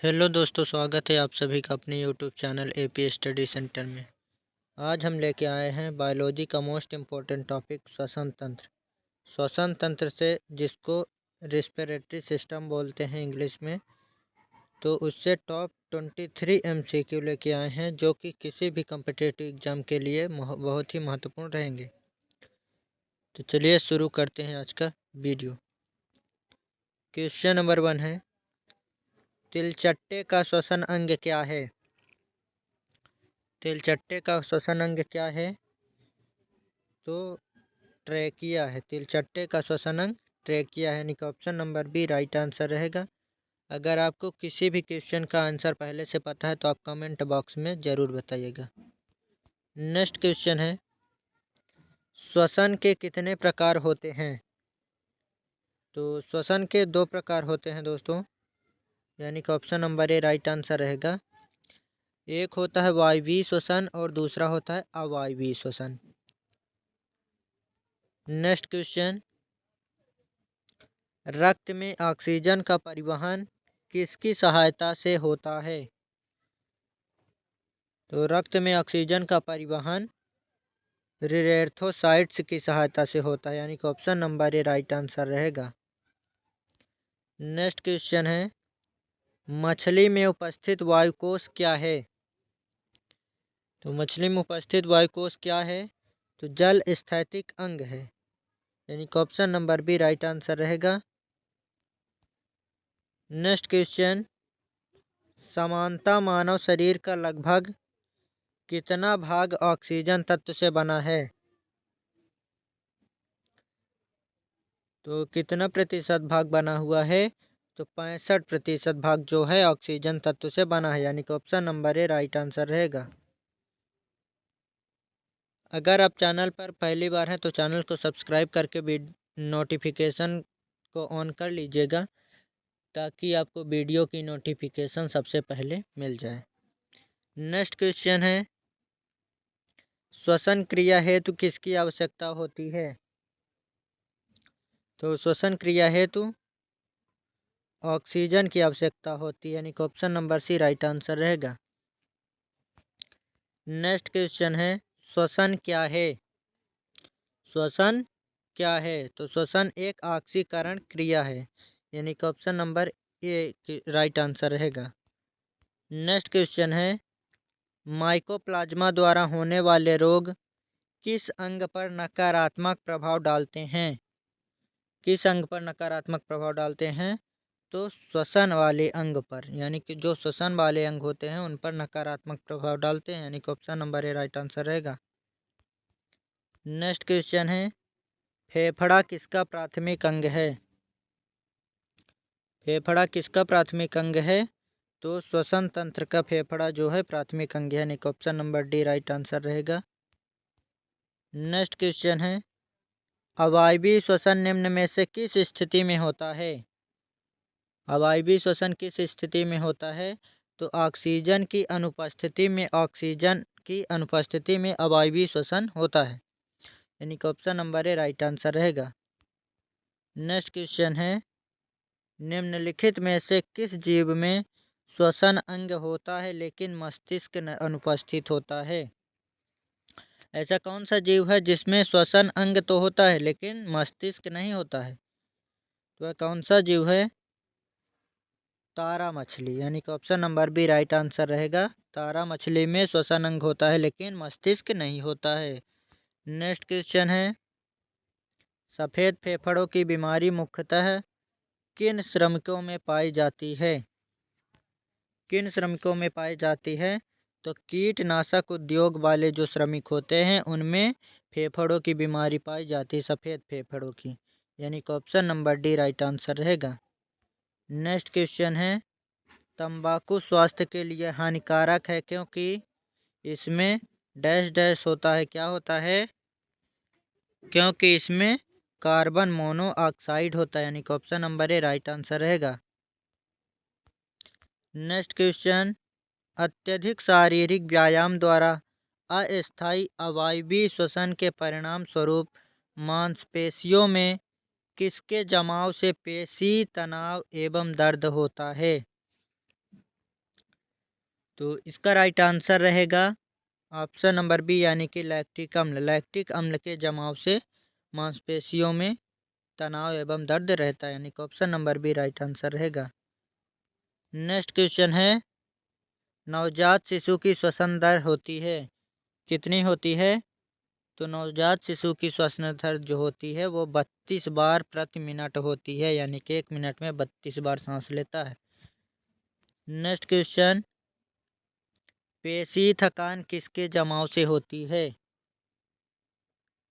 Hello दोस्तों, स्वागत है आप सभी का अपने YouTube channel AP study centre में। आज हम लेके आए हैं बायोलॉजी का मोस्ट इम्पोर्टेंट टॉपिक श्वसन तंत्र। श्वसन तंत्र से जिसको रिस्पिरेटरी सिस्टम बोलते हैं इंग्लिश में, तो उससे टॉप 23 एमसीक्यू लेके आए हैं जो कि किसी भी कम्पिटिटिव एग्जाम के लिए बहुत ही महत्वपूर्ण रहेंगे। तो चलिए शुरू करते हैं आज का वीडियो। क्वेश्चन नंबर 1 है, तिलचट्टे का श्वसन अंग क्या है? तिलचट्टे का श्वसन अंग क्या है? तो ट्रेकिया है। तिलचट्टे का श्वसन अंग ट्रेकिया है, यानी कि option number B right answer रहेगा। अगर आपको किसी भी क्वेश्चन का आंसर पहले से पता है तो आप कमेंट बॉक्स में ज़रूर बताइएगा। नेक्स्ट क्वेश्चन है, श्वसन के कितने प्रकार होते हैं? तो श्वसन के 2 प्रकार होते हैं दोस्तों, यानी कि option number A right answer रहेगा। एक होता है वायवीय श्वसन और दूसरा होता है अवायवीय श्वसन। नेक्स्ट क्वेश्चन, रक्त में ऑक्सीजन का परिवहन किसकी सहायता से होता है? तो रक्त में ऑक्सीजन का परिवहन रिएर्थोसाइट्स की सहायता से होता है, यानी कि option number A right answer रहेगा। नेक्स्ट क्वेश्चन है, मछली में उपस्थित वायुकोश क्या है? तो मछली में उपस्थित वायुकोश क्या है? तो जल स्थैतिक अंग है, यानी कि option number B right answer रहेगा। नेक्स्ट क्वेश्चन, समानता मानव शरीर का लगभग कितना भाग ऑक्सीजन तत्व से बना है? तो कितना प्रतिशत भाग बना हुआ है? तो 65% भाग जो है ऑक्सीजन तत्व से बना है, यानी कि option number A right answer रहेगा। अगर आप चैनल पर पहली बार हैं तो चैनल को सब्सक्राइब करके नोटिफिकेशन को ऑन कर लीजिएगा ताकि आपको वीडियो की नोटिफिकेशन सबसे पहले मिल जाए। नेक्स्ट क्वेश्चन है, श्वसन क्रिया हेतु किसकी आवश्यकता होती है? तो श्वसन क्रिया हेतु ऑक्सीजन की आवश्यकता होती है, यानी कि option number C right answer रहेगा। नेक्स्ट क्वेश्चन है, श्वसन क्या है? श्वसन क्या है? तो श्वसन एक ऑक्सीकरण क्रिया है, यानी कि option number A right answer रहेगा। नेक्स्ट क्वेश्चन है, माइकोप्लाज्मा द्वारा होने वाले रोग किस अंग पर नकारात्मक प्रभाव डालते हैं? किस अंग पर नकारात्मक प्रभाव डालते हैं? तो श्वसन वाले अंग पर, यानी कि जो श्वसन वाले अंग होते हैं उन पर नकारात्मक प्रभाव डालते हैं, यानी कि option number A right answer रहेगा। नेक्स्ट क्वेश्चन है, फेफड़ा किसका प्राथमिक अंग है? फेफड़ा किसका प्राथमिक अंग है? तो श्वसन तंत्र का फेफड़ा जो है प्राथमिक अंग है, यानी कि option number D right answer रहेगा। नेक्स्ट क्वेश्चन है, अवायवीय श्वसन निम्न में से किस स्थिति में होता है? अवायवीय श्वसन किस स्थिति में होता है? तो ऑक्सीजन की अनुपस्थिति में अवायवीय श्वसन होता है, यानी कि option number A right answer रहेगा। नेक्स्ट क्वेश्चन है, निम्नलिखित में से किस जीव में श्वसन अंग होता है लेकिन मस्तिष्क अनुपस्थित होता है? ऐसा कौन सा जीव है जिसमें श्वसन अंग तो होता है लेकिन मस्तिष्क नहीं होता है? तो वह कौन सा जीव है? तारा मछली, यानी कि option number B right answer रहेगा। तारा मछली में श्वसन अंग होता है लेकिन मस्तिष्क नहीं होता है। नेक्स्ट क्वेश्चन है, सफ़ेद फेफड़ों की बीमारी मुख्यतः किन श्रमिकों में पाई जाती है? किन श्रमिकों में पाई जाती है? तो कीटनाशक उद्योग वाले जो श्रमिक होते हैं उनमें फेफड़ों की बीमारी पाई जाती है, सफ़ेद फेफड़ों की, यानी कि option number D right answer रहेगा। नेक्स्ट क्वेश्चन है, तंबाकू स्वास्थ्य के लिए हानिकारक है क्योंकि इसमें डैश डैश होता है। क्या होता है? क्योंकि इसमें कार्बन मोनोऑक्साइड होता है, यानी कि option number A right answer रहेगा। नेक्स्ट क्वेश्चन, अत्यधिक शारीरिक व्यायाम द्वारा अस्थायी अवायवीय श्वसन के परिणाम स्वरूप मांसपेशियों में किसके जमाव से पेशी तनाव एवं दर्द होता है? तो इसका राइट आंसर रहेगा ऑप्शन नंबर बी यानी कि लैक्टिक अम्ल। लैक्टिक अम्ल के जमाव से मांसपेशियों में तनाव एवं दर्द रहता है, यानी कि option number B right answer रहेगा। नेक्स्ट क्वेश्चन है, नवजात शिशु की श्वसन दर होती है, कितनी होती है? तो नवजात शिशु की श्वसन दर जो होती है वो 32 बार प्रति मिनट होती है, यानी कि 1 मिनट में 32 बार सांस लेता है। नेक्स्ट क्वेश्चन, पेशी थकान किसके जमाव से होती है?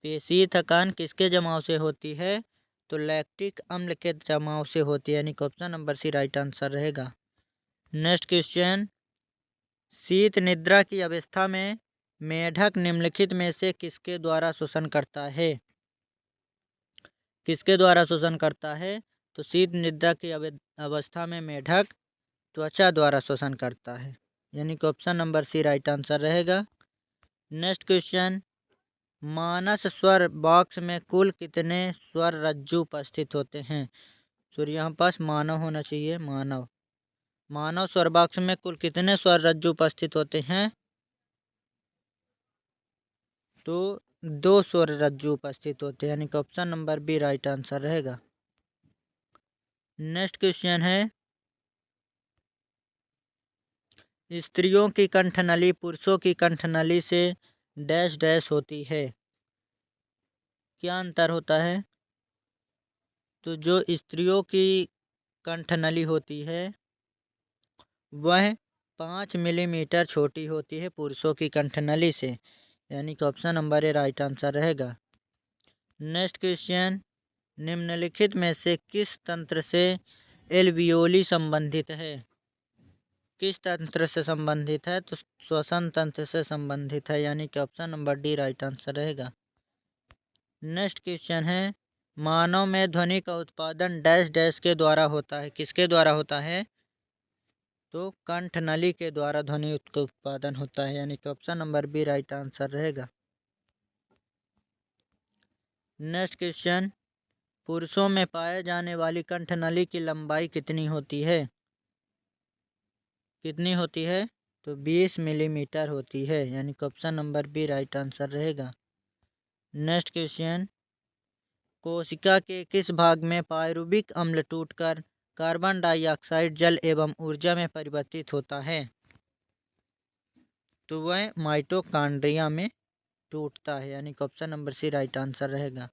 पेशी थकान किसके जमाव से होती है? तो लैक्टिक अम्ल के जमाव से होती है, यानी कि option number C right answer रहेगा। नेक्स्ट क्वेश्चन, शीत निद्रा की अवस्था में मेढक निम्नलिखित में से किसके द्वारा श्वसन करता है? किसके द्वारा श्वसन करता है? तो शीत निद्रा की अवस्था में मेढक त्वचा द्वारा श्वसन करता है, यानी कि option number C right answer रहेगा। नेक्स्ट क्वेश्चन, मानस स्वर बॉक्स में कुल कितने स्वर रज्जु उपस्थित होते हैं? तो यहाँ पास मानव होना चाहिए, मानव स्वर बॉक्स में कुल कितने स्वर रज्जु उपस्थित होते हैं? तो 2 स्वर रज्जु उपस्थित होते हैं, यानी कि option number B right answer रहेगा। नेक्स्ट क्वेश्चन है, स्त्रियों की कंठनली पुरुषों की कंठनली से डैश डैश होती है, क्या अंतर होता है? तो जो स्त्रियों की कंठनली होती है वह 5 मिलीमीटर छोटी होती है पुरुषों की कंठनली से, यानी कि option number A right answer रहेगा। नेक्स्ट क्वेश्चन, निम्नलिखित में से किस तंत्र से एल्वियोली संबंधित है? किस तंत्र से संबंधित है? तो श्वसन तंत्र से संबंधित है, यानी कि option number D right answer रहेगा। नेक्स्ट क्वेश्चन है, मानव में ध्वनि का उत्पादन डैश डैश के द्वारा होता है, किसके द्वारा होता है? तो कंठनली के द्वारा ध्वनि का उत्पादन होता है, यानी कि option number B right answer रहेगा। नेक्स्ट क्वेश्चन, पुरुषों में पाए जाने वाली कंठनली की लंबाई कितनी होती है? कितनी होती है? तो 20 मिलीमीटर होती है, यानी कि option number B right answer रहेगा। नेक्स्ट क्वेश्चन, कोशिका के किस भाग में पायरुविक अम्ल टूटकर कार्बन डाइऑक्साइड जल एवं ऊर्जा में परिवर्तित होता है? तो वह माइटोकॉन्ड्रिया में टूटता है, यानी कि option number C right answer रहेगा।